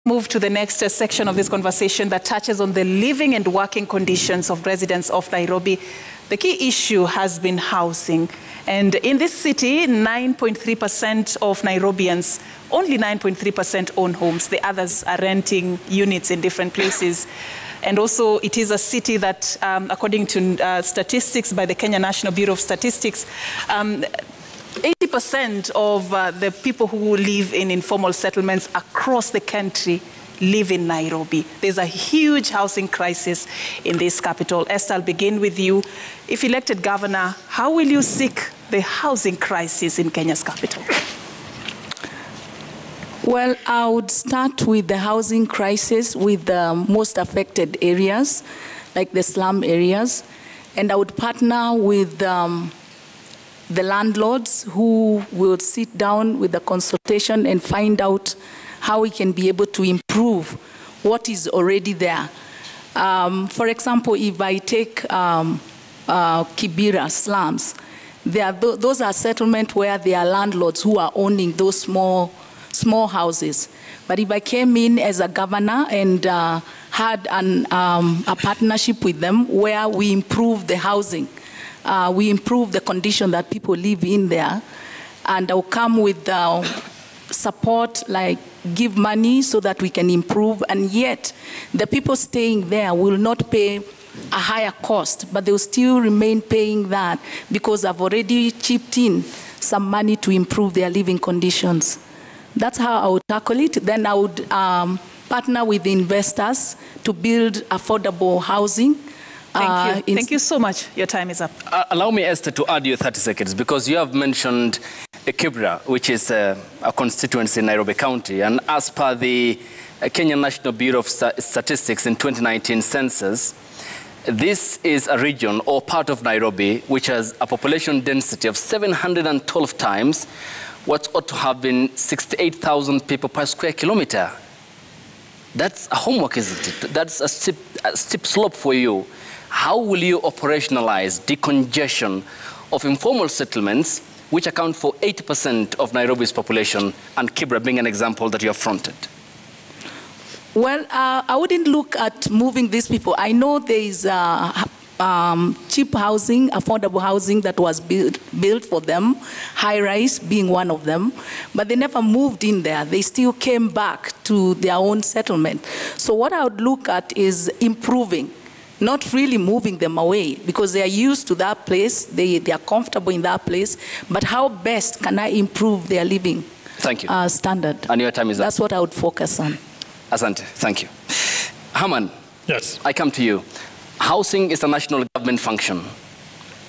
Move to the next section of this conversation that touches on the living and working conditions of residents of Nairobi. The key issue has been housing. And in this city, 9.3% of Nairobians, only 9.3% own homes. The others are renting units in different places. And also, it is a city that, according to statistics by the Kenya National Bureau of Statistics, 80% of the people who live in informal settlements across the country live in Nairobi. There's a huge housing crisis in this capital. Esther, I'll begin with you. If elected governor, how will you seek the housing crisis in Kenya's capital? Well, I would start with the housing crisis with the most affected areas, like the slum areas. And I would partner with the landlords who will sit down with the consultation and find out how we can be able to improve what is already there. For example, if I take Kibera slums, those are settlements where there are landlords who are owning those small houses. But if I came in as a governor and had a partnership with them where we improve the housing, we improve the condition that people live in there, and I'll come with support, like give money so that we can improve, and yet the people staying there will not pay a higher cost, but they'll still remain paying that because I've already chipped in some money to improve their living conditions. That's how I would tackle it. Then I would partner with the investors to build affordable housing. Thank you. Thank you so much. Your time is up. Allow me, Esther, to add you 30 seconds, because you have mentioned Kibera, which is a constituency in Nairobi County. And as per the Kenya National Bureau of Statistics in 2019 census, this is a region or part of Nairobi which has a population density of 712 times what ought to have been 68,000 people per square kilometer. That's a homework, isn't it? That's a steep slope for you. How will you operationalize decongestion of informal settlements, which account for 80% of Nairobi's population, and Kibera being an example that you have fronted? Well, I wouldn't look at moving these people. I know there is cheap housing, affordable housing that was built for them, high-rise being one of them, but they never moved in there. They still came back to their own settlement. So what I would look at is improving, not really moving them away, because they are used to that place, they are comfortable in that place, but how best can I improve their living standard? And your time is up. That's what I would focus on. Asante, thank you. Haman, yes, I come to you. Housing is a national government function,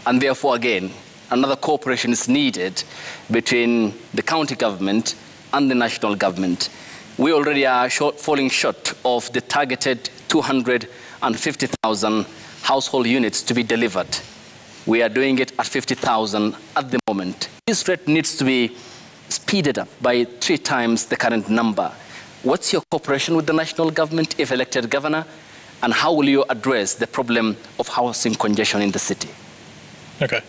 and therefore, again, another cooperation is needed between the county government and the national government. We already are falling short of the targeted 250,000 household units to be delivered. We are doing it at 50,000 at the moment. This rate needs to be speeded up by 3 times the current number. What's your cooperation with the national government if elected governor, and how will you address the problem of housing congestion in the city? Okay.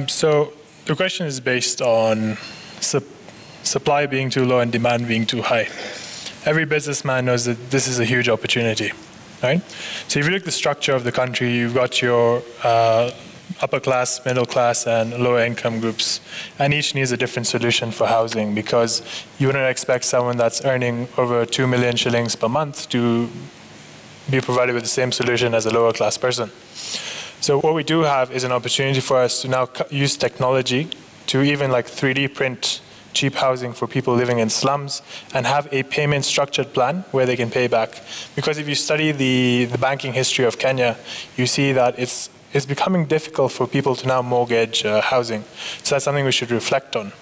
So the question is based on supply being too low and demand being too high. Every businessman knows that this is a huge opportunity, right? So if you look at the structure of the country, you've got your upper class, middle class, and lower income groups, and each needs a different solution for housing, because you wouldn't expect someone that's earning over 2 million shillings per month to be provided with the same solution as a lower class person. So what we do have is an opportunity for us to now use technology to even like 3D print cheap housing for people living in slums and have a payment structured plan where they can pay back. Because if you study the banking history of Kenya, you see that it's becoming difficult for people to now mortgage housing. So that's something we should reflect on.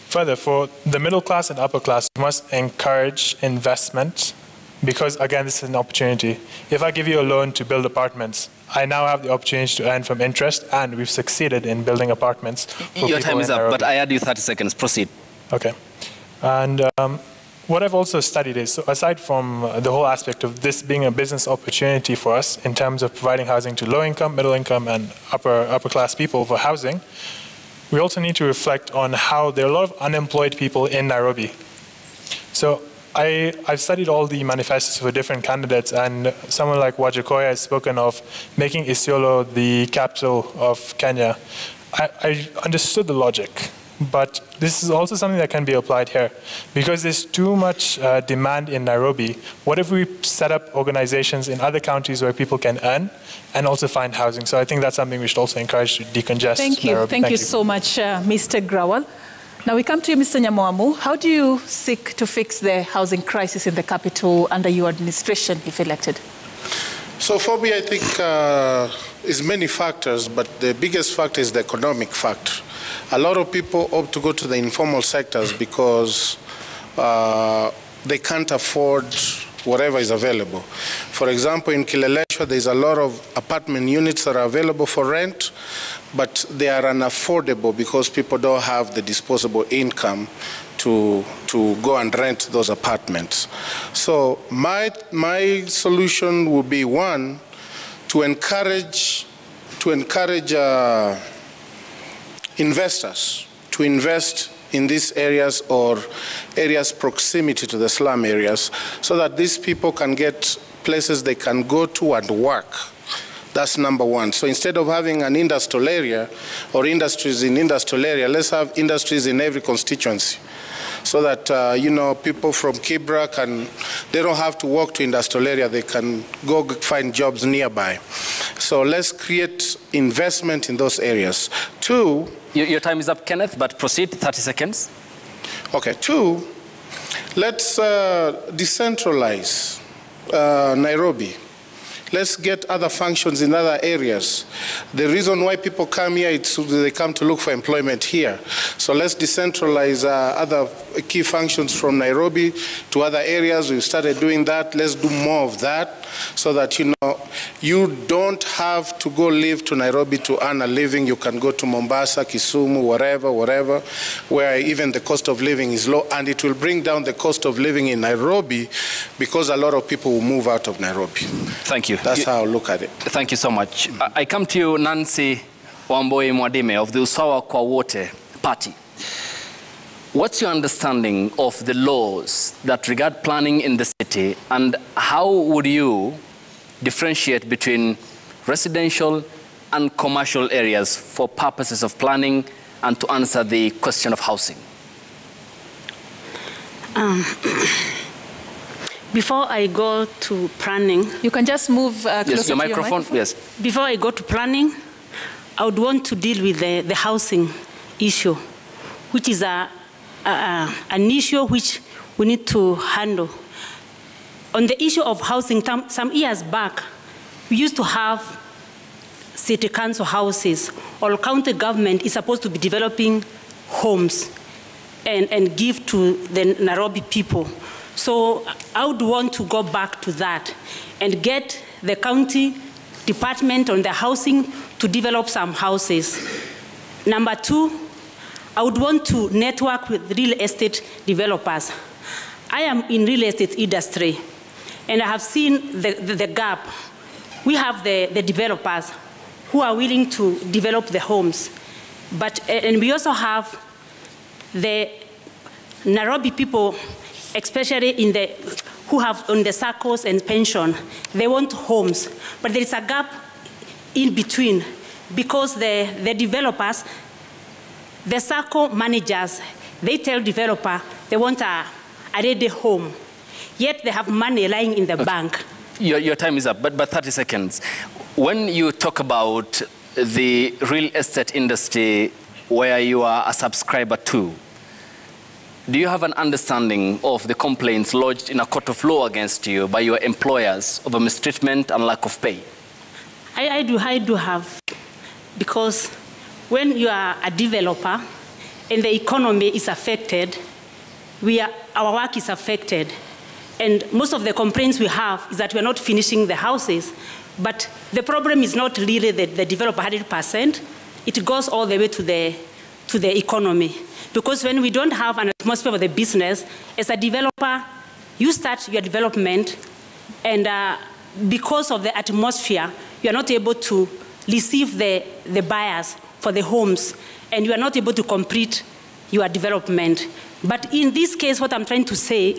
Further, for the middle class and upper class, we must encourage investment, because again, this is an opportunity. If I give you a loan to build apartments, I now have the opportunity to earn from interest, and we've succeeded in building apartments. Your time is up, but I add you 30 seconds. Proceed. Okay. And what I've also studied is, so aside from the whole aspect of this being a business opportunity for us in terms of providing housing to low income, middle income, and upper class people for housing, we also need to reflect on how there are a lot of unemployed people in Nairobi. So I've studied all the manifestos for different candidates, and someone like Wajakoya has spoken of making Isiolo the capital of Kenya. I understood the logic, but this is also something that can be applied here. Because there's too much demand in Nairobi, what if we set up organizations in other counties where people can earn and also find housing? So I think that's something we should also encourage to decongest Nairobi. Thank you so much, Mr. Grawal. Now we come to you, Mr. Nyamoamu. How do you seek to fix the housing crisis in the capital under your administration, if elected? So for me, I think it's many factors, but the biggest factor is the economic factor. A lot of people opt to go to the informal sectors because they can't afford whatever is available. For example, in Kileleshwa, there's a lot of apartment units that are available for rent, but they are unaffordable because people don't have the disposable income to go and rent those apartments. So my solution would be, one, to encourage investors to invest in these areas or areas proximity to the slum areas, so that these people can get places they can go to and work. That's number one. So instead of having an industrial area or industries in industrial area, let's have industries in every constituency, so that people from Kibra they don't have to walk to industrial area, they can go find jobs nearby. So let's create investment in those areas. Two, your time is up, Kenneth, but proceed, 30 seconds. Okay, two, let's decentralize Nairobi. Let's get other functions in other areas. The reason why people come here is they come to look for employment here. So let's decentralize other key functions from Nairobi to other areas. We've started doing that. Let's do more of that, so that you don't have to go live to Nairobi to earn a living. You can go to Mombasa, Kisumu, wherever, where even the cost of living is low, and it will bring down the cost of living in Nairobi, because a lot of people will move out of Nairobi. Thank you. That's how I look at it. Thank you so much. I come to you, Nancy Wamboi Mwadime of the Usawa kwa Wote Party. What's your understanding of the laws that regard planning in the city, and how would you differentiate between residential and commercial areas for purposes of planning and to answer the question of housing? Before I go to planning... You can just move closer yes, to your microphone. Yes. Before I go to planning, I would want to deal with the housing issue, which is an issue which we need to handle. On the issue of housing, some years back, we used to have city council houses, or county government is supposed to be developing homes and give to the Nairobi people. So I would want to go back to that and get the county department on the housing to develop some houses. Number two, I would want to network with real estate developers. I am in real estate industry, and I have seen the gap. We have the developers who are willing to develop the homes, and we also have the Nairobi people, especially who have on the circles and pension. They want homes, but there is a gap in between, because the developers, the circle managers, they tell developer they want a ready home, yet they have money lying in the bank. Your time is up, but 30 seconds. When you talk about the real estate industry where you are a subscriber to, do you have an understanding of the complaints lodged in a court of law against you by your employers of mistreatment and lack of pay? I do have, because when you are a developer and the economy is affected, our work is affected. And most of the complaints we have is that we are not finishing the houses. But the problem is not really the developer 100%. It goes all the way to the economy. Because when we don't have an atmosphere for the business, as a developer, you start your development, and because of the atmosphere, you are not able to receive the buyers for the homes, and you are not able to complete your development. But in this case, what I'm trying to say